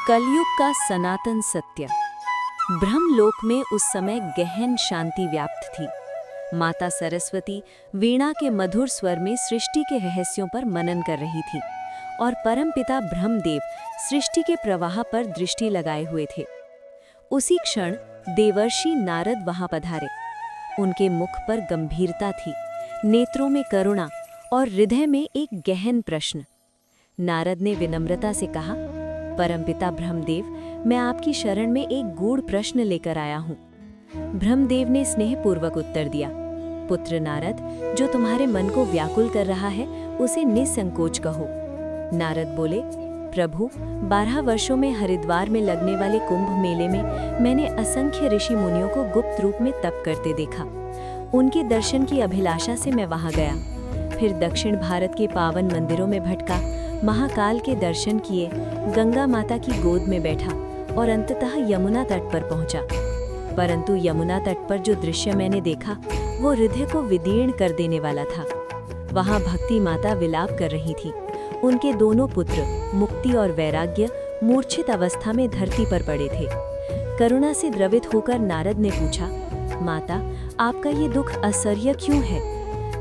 कलयुग का सनातन सत्य। ब्रह्मलोक में उस समय गहन शांति व्याप्त थी। माता सरस्वती वीणा के मधुर स्वर में सृष्टि के रहस्यों पर मनन कर रही थी और परमपिता ब्रह्मदेव सृष्टि के प्रवाह पर दृष्टि लगाए हुए थे। उसी क्षण देवर्षि नारद वहां पधारे। उनके मुख पर गंभीरता थी, नेत्रों में करुणा और हृदय में एक गहन प्रश्न। नारद ने विनम्रता से कहा, परमपिता ब्रह्मदेव, मैं आपकी शरण में एक गूढ़ प्रश्न लेकर आया हूँ। ब्रह्मदेव ने स्नेहपूर्वक उत्तर दिया, पुत्र नारद, जो तुम्हारे मन को व्याकुल कर रहा है उसे निसंकोच कहो। नारद बोले, प्रभु, 12 वर्षों में हरिद्वार में लगने वाले कुंभ मेले में मैंने असंख्य ऋषि मुनियों को गुप्त रूप में तप करते देखा। उनके दर्शन की अभिलाषा से मैं वहां गया। फिर दक्षिण भारत के पावन मंदिरों में भटका, महाकाल के दर्शन किए, गंगा माता की गोद में बैठा और अंततः यमुना तट पर पहुंचा। परंतु यमुना तट पर जो दृश्य मैंने देखा वो हृदय को विदीर्ण कर देने वाला था। वहां भक्ति माता विलाप कर रही थी। उनके दोनों पुत्र मुक्ति और वैराग्य मूर्छित अवस्था में धरती पर पड़े थे। करुणा से द्रवित होकर नारद ने पूछा, माता, आपका ये दुख असह्य क्यों है?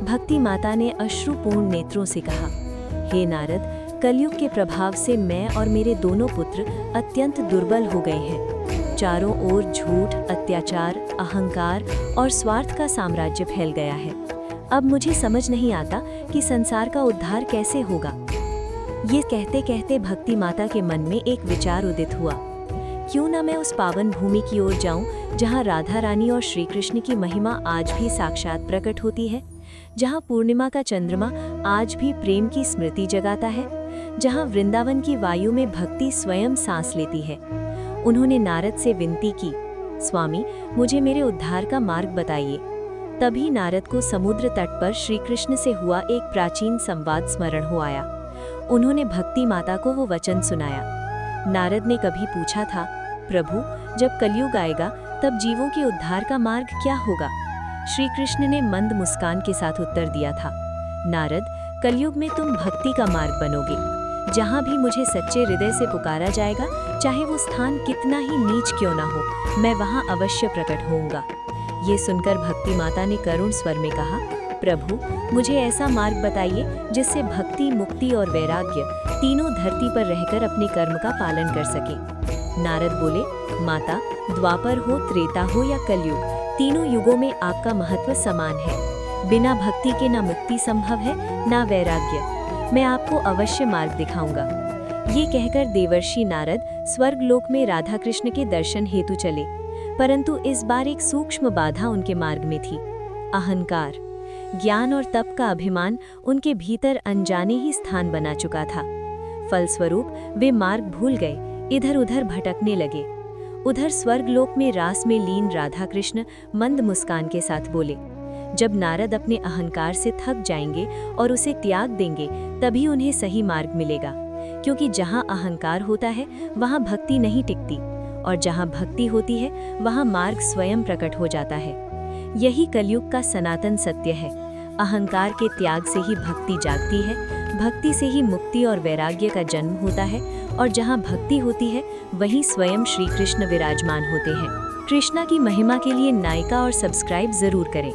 भक्ति माता ने अश्रुपूर्ण नेत्रों से कहा, हे नारद, कलयुग के प्रभाव से मैं और मेरे दोनों पुत्र अत्यंत दुर्बल हो गए हैं। चारों ओर झूठ, अत्याचार, अहंकार और स्वार्थ का साम्राज्य फैल गया है। अब मुझे समझ नहीं आता कि संसार का उद्धार कैसे होगा। ये कहते कहते भक्ति माता के मन में एक विचार उदित हुआ, क्यों ना मैं उस पावन भूमि की ओर जाऊं जहां राधा रानी और श्री कृष्ण की महिमा आज भी साक्षात प्रकट होती है, जहां पूर्णिमा का चंद्रमा आज भी प्रेम की स्मृति जगाता है, जहां वृंदावन की वायु में भक्ति स्वयं सांस लेती है। उन्होंने नारद से विनती की, स्वामी, मुझे मेरे उद्धार का मार्ग बताइए। तभी नारद को समुद्र तट पर श्री कृष्ण से हुआ एक प्राचीन संवाद स्मरण हो आया। उन्होंने भक्ति माता को वो वचन सुनाया। नारद ने कभी पूछा था, प्रभु, जब कलयुग आएगा तब जीवों के उद्धार का मार्ग क्या होगा? श्री कृष्ण ने मंद मुस्कान के साथ उत्तर दिया था, नारद, कलयुग में तुम भक्ति का मार्ग बनोगे। जहाँ भी मुझे सच्चे हृदय से पुकारा जाएगा, चाहे वो स्थान कितना ही नीच क्यों ना हो, मैं वहाँ अवश्य प्रकट होऊंगा। ये सुनकर भक्ति माता ने करुण स्वर में कहा, प्रभु, मुझे ऐसा मार्ग बताइए जिससे भक्ति, मुक्ति और वैराग्य तीनों धरती पर रहकर अपने कर्म का पालन कर सके। नारद बोले, माता, द्वापर हो, त्रेता हो या कलयुग, तीनों युगों में आपका महत्व समान है। बिना भक्ति के ना मुक्ति संभव है, ना वैराग्य। मैं आपको अवश्य मार्ग दिखाऊंगा। ये कहकर देवर्षि नारद स्वर्गलोक में राधा कृष्ण के दर्शन हेतु चले, परंतु इस बार एक सूक्ष्म बाधा उनके मार्ग में थी, अहंकार। ज्ञान और तप का अभिमान उनके भीतर अनजाने ही स्थान बना चुका था। फलस्वरूप वे मार्ग भूल गए, इधर उधर भटकने लगे। उधर स्वर्गलोक में रास में लीन राधा कृष्ण मंद मुस्कान के साथ बोले, जब नारद अपने अहंकार से थक जाएंगे और उसे त्याग देंगे, तभी उन्हें सही मार्ग मिलेगा। क्योंकि जहाँ अहंकार होता है वहाँ भक्ति नहीं टिकती, और जहाँ भक्ति होती है वहाँ मार्ग स्वयं प्रकट हो जाता है। यही कलयुग का सनातन सत्य है। अहंकार के त्याग से ही भक्ति जागती है, भक्ति से ही मुक्ति और वैराग्य का जन्म होता है, और जहाँ भक्ति होती है वहीं स्वयं श्री कृष्ण विराजमान होते हैं। कृष्णा की महिमा के लिए नायिका और सब्सक्राइब जरूर करें।